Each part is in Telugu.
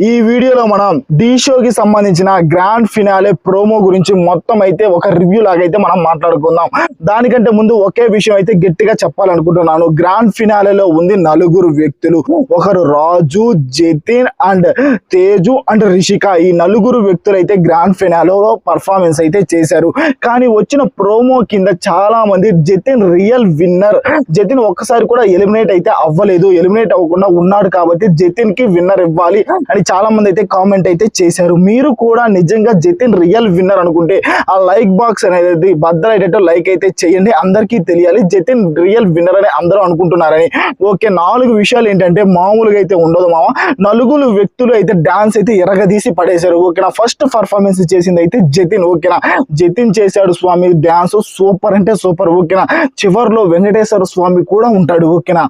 ఈ వీడియోలో మనం డి షోకి సంబంధించిన గ్రాండ్ ఫినాలే ప్రోమో గురించి మొత్తం అయితే ఒక రివ్యూ లాగా అయితే మనం మాట్లాడుకుందాం. దానికంటే ముందు ఒకే విషయం అయితే గట్టిగా చెప్పాలనుకుంటున్నాను. గ్రాండ్ ఫినాలేలో ఉంది నలుగురు వ్యక్తులు. ఒకరు రాజు, జతిన్ అండ్ తేజు అండ్ రిషిక. ఈ నలుగురు వ్యక్తులు అయితే గ్రాండ్ ఫినాలేలో పర్ఫార్మెన్స్ అయితే చేశారు. కానీ వచ్చిన ప్రోమో కింద చాలా మంది జతిన్ రియల్ విన్నర్, జతిన్ ఒక్కసారి కూడా ఎలిమినేట్ అయితే అవ్వలేదు, ఎలిమినేట్ అవ్వకుండా ఉన్నాడు కాబట్టి జతిన్ కి విన్నర్ ఇవ్వాలి అని చాలా మంది అయితే కామెంట్ అయితే చేశారు. మీరు కూడా నిజంగా జతిన్ రియల్ విన్నర్ అనుకుంటే ఆ లైక్ బాక్స్ అనేది బద్దలైనట్టు లైక్ అయితే చేయండి. అందరికీ తెలియాలి జతిన్ రియల్ విన్నర్ అని అందరూ అనుకుంటున్నారని. ఓకే, 4 విషయాలు ఏంటంటే మామూలుగా అయితే ఉండదు మామ. నలుగురు వ్యక్తులు అయితే డాన్స్ అయితే ఎరగదీసి పడేశారు. ఓకేనా, ఫస్ట్ పర్ఫార్మెన్స్ చేసింది అయితే జతిన్. ఓకేనా, జతిన్ చేశాడు స్వామి డాన్స్, సూపర్ అంటే సూపర్. ఓకేనా, చివరిలో వెంకటేశ్వర స్వామి కూడా ఉంటాడు. ఓకేనా,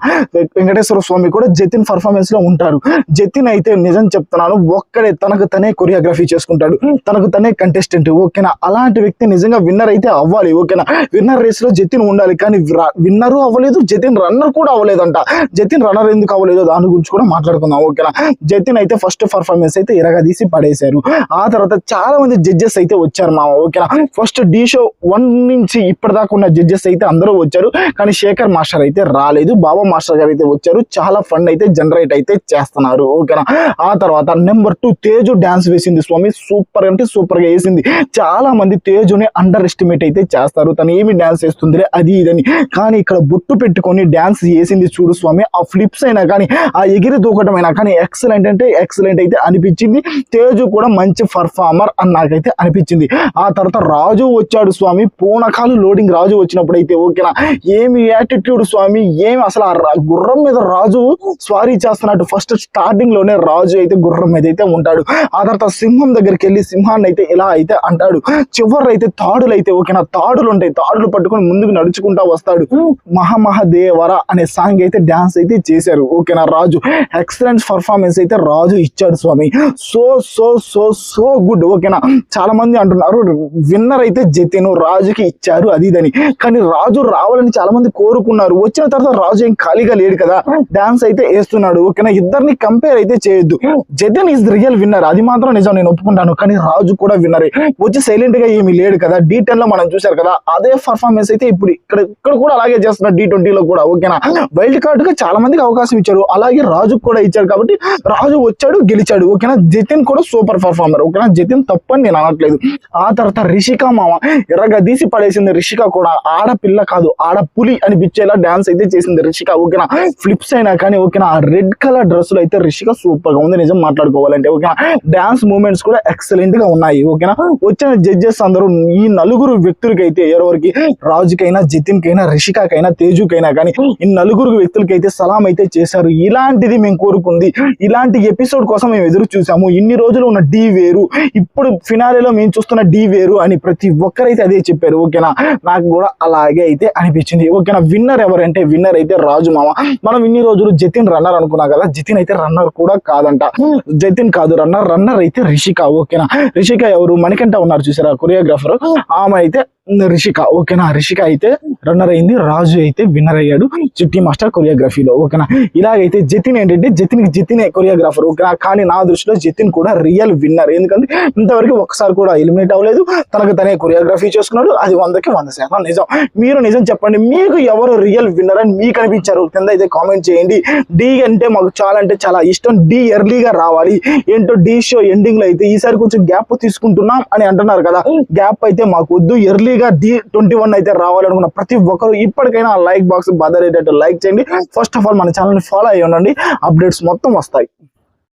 వెంకటేశ్వర స్వామి కూడా జతిన్ పర్ఫార్మెన్స్ లో ఉంటారు. జతిన్ అయితే నిజం చెప్తున్నాను, ఒక్కడే తనకు తనే కొరియోగ్రఫీ చేసుకుంటాడు, తనకు తనే కంటెస్టెంట్. ఓకేనా, అలాంటి వ్యక్తి నిజంగా విన్నర్ అయితే అవ్వాలి. ఓకేనా, విన్నర్ రేస్ లో జతిన్ ఉండాలి. కానీ విన్నర్ అవ్వలేదు, జతిన్ రన్నర్ కూడా అవ్వలేదంట. జతిన్ రన్నర్ ఎందుకు అవ్వలేదు దాని గురించి కూడా మాట్లాడుకుందాం. ఓకేనా, జతిన్ అయితే ఫస్ట్ పర్ఫార్మెన్స్ అయితే ఎరగదీసి పడేశారు. ఆ తర్వాత చాలా మంది జడ్జెస్ అయితే వచ్చారు మామ. ఓకేనా, ఫస్ట్ డి షో 1 నుంచి ఇప్పటిదాకా ఉన్న జడ్జెస్ అయితే అందరూ వచ్చారు. కానీ శేఖర్ మాస్టర్ అయితే రాలేదు, బాబా మాస్టర్ గారు అయితే వచ్చారు. చాలా ఫండ్ అయితే జనరేట్ అయితే చేస్తున్నారు. ఓకేనా, ఆ తర్వాత నెంబర్ 2 తేజు డాన్స్ వేసింది స్వామి, సూపర్ అంటే సూపర్ గా వేసింది. చాలా మంది తేజుని అండర్ ఎస్టిమేట్ అయితే చేస్తారు, తను ఏమి డాన్స్ వేస్తుంది అది ఇదని. కానీ ఇక్కడ బొట్టు పెట్టుకొని డాన్స్ వేసింది చూడు స్వామి. ఆ ఫ్లిప్స్ అయినా కానీ, ఆ ఎగిరి దూకటం అయినా కానీ ఎక్సలెంట్ అంటే ఎక్సలెంట్ అయితే అనిపించింది. తేజు కూడా మంచి పర్ఫార్మర్ అని నాకైతే అనిపించింది. ఆ తర్వాత రాజు వచ్చాడు స్వామి, పూనకాలు లోడింగ్ రాజు వచ్చినప్పుడు అయితే ఓకేనా, ఏమి యాటిట్యూడ్ స్వామి, ఏమి అసలు ఆ గుర్రం మీద రాజు స్వారీ చేస్తున్నట్టు. ఫస్ట్ స్టార్టింగ్ లోనే రాజు అయితే గుర్రం మీద అయితే ఉంటాడు. ఆ తర్వాత సింహం దగ్గరికి వెళ్ళి సింహాన్ని అయితే ఇలా అయితే అంటాడు. చివరి అయితే తాడులు అయితే ఓకేనా, తాడులు ఉంటాయి, తాడులు పట్టుకొని ముందుకు నడుచుకుంటా వస్తాడు. మహామహదేవర అనే సాంగ్ అయితే డాన్స్ అయితే చేశారు. ఓకేనా, రాజు ఎక్సలెంట్ పర్ఫార్మెన్స్ అయితే రాజు ఇచ్చాడు Swami. So so so so good. ఓకేనా, చాలా మంది అంటున్నారు విన్నర్ అయితే జతిన్, రాజుకి ఇచ్చారు అది ఇదని. కానీ రాజు రావాలని చాలా మంది కోరుకున్నారు. వచ్చిన తర్వాత రాజు ఏం ఖాళీగా లేడు కదా, డాన్స్ అయితే వేస్తున్నాడు. ఓకేనా, ఇద్దరిని కంపేర్ అయితే చేయొద్దు. జతిన్ ఈజ్ రియల్ విన్నర్, అది మాత్రం నిజం, నేను ఒప్పుకుంటాను. కానీ రాజు కూడా విన్నరే, వచ్చి సైలెంట్ గా ఏమీ లేడు కదా. D10 లో మనం చూసారు కదా, అదే పర్ఫార్మెన్స్ అయితే ఇప్పుడు ఇక్కడ కూడా అలాగే చేస్తున్నారు. D20 లో కూడా ఓకేనా, వైల్డ్ కార్డ్ గా చాలా మందికి అవకాశం ఇచ్చారు, అలాగే రాజుకు కూడా ఇచ్చారు. కాబట్టి రాజు వచ్చాడు, గెలిచాడు. ఓకేనా, జతిన్ కూడా సూపర్ పర్ఫార్మర్. ఓకేనా, జతిన్ తప్పని నేను అనట్లేదు. ఆ తర్వాత రిషిక మామ ఎర్రగా తీసి పడేసింది. రిషిక కూడా ఆడపిల్ల కాదు, ఆడపులి అనిపించేలా డాన్స్ అయితే చేసింది రిషిక. ఓకేనా, ఫ్లిప్స్ అయినా కానీ ఓకేనా, ఆ రెడ్ కలర్ డ్రెస్ లో అయితే రిషిక సూపర్ గా ఉంది నిజం మాట్లాడుకోవాలంటే. ఓకేనా, డాన్స్ మూమెంట్స్ కూడా ఎక్సలెంట్ గా ఉన్నాయి. ఓకేనా, వచ్చిన జడ్జెస్ అందరూ ఈ నలుగురు వ్యక్తులకి అయితే, ఎవరికి రాజుకైనా, జతిన్ కైనా, రిషికైనా, తేజుకైనా కానీ ఈ నలుగురు వ్యక్తులకి అయితే సలాం అయితే చేశారు. ఇలాంటిది మేము కోరుకుంది, ఇలాంటి ఎపిసోడ్ కోసం మేము ఎదురు చూసాము. ఇన్ని రోజులు ఉన్న డి వేరు, ఇప్పుడు ఫినాలేలో మేము చూస్తున్న డి వేరు అని ప్రతి ఒక్కరైతే అదే చెప్పారు. ఓకేనా, నాకు కూడా అలాగే అయితే అనిపించింది. ఓకేనా, విన్నర్ ఎవరంటే విన్నర్ అయితే రాజు మామ. మనం ఇన్ని రోజులు జతిన్ రన్నర్ అనుకున్నాం కదా, జతిన్ అయితే రన్నర్ కూడా కాదంట. జతిన్ కాదు రన్నర్ అయితే రిషిక. ఓకేనా, రిషిక ఎవరు, మణికంఠ ఉన్నారు చూసారా కొరియోగ్రాఫర్, ఆమె అయితే రిషిక. ఓకేనా, రిషిక అయితే రన్నర్ అయింది, రాజు అయితే విన్నర్ అయ్యాడు చిట్టి మాస్టర్ కొరియోగ్రఫీలో. ఓకేనా, ఇలాగైతే జతిన్ ఏంటంటే జతినే కొరియోగ్రాఫర్. ఓకేనా, కానీ నా దృష్టిలో జతిన్ కూడా రియల్ విన్నర్. ఎందుకంటే ఇంతవరకు ఒక్కసారి కూడా ఎలిమినేట్ అవ్వలేదు, తనకు తనే కొరియోగ్రఫీ చేసుకున్నాడు. అది 100కి 100% నిజం. మీరు నిజం చెప్పండి, మీకు ఎవరు రియల్ విన్నర్ అని మీకు అనిపించారు కింద అయితే కామెంట్ చేయండి. డి అంటే మాకు చాలా అంటే చాలా ఇష్టం, డి ఎర్లీగా రావాలి. ఏంటో డి షో ఎండింగ్ లో అయితే ఈసారి కొంచెం గ్యాప్ తీసుకుంటున్నాం అని అంటున్నారు కదా, గ్యాప్ అయితే మాకు వద్దు, ఎర్లీగా D21 అయితే రావాలనుకున్న ప్రతి ఒక్కరు ఇప్పటికైనా లైక్ బాక్స్ బదరేటట్టు లైక్ చేయండి. ఫస్ట్ ఆఫ్ ఆల్ మన ఛానల్ ని ఫాలో అయ్యి ఉండండి, అప్డేట్స్ మొత్తం వస్తాయి.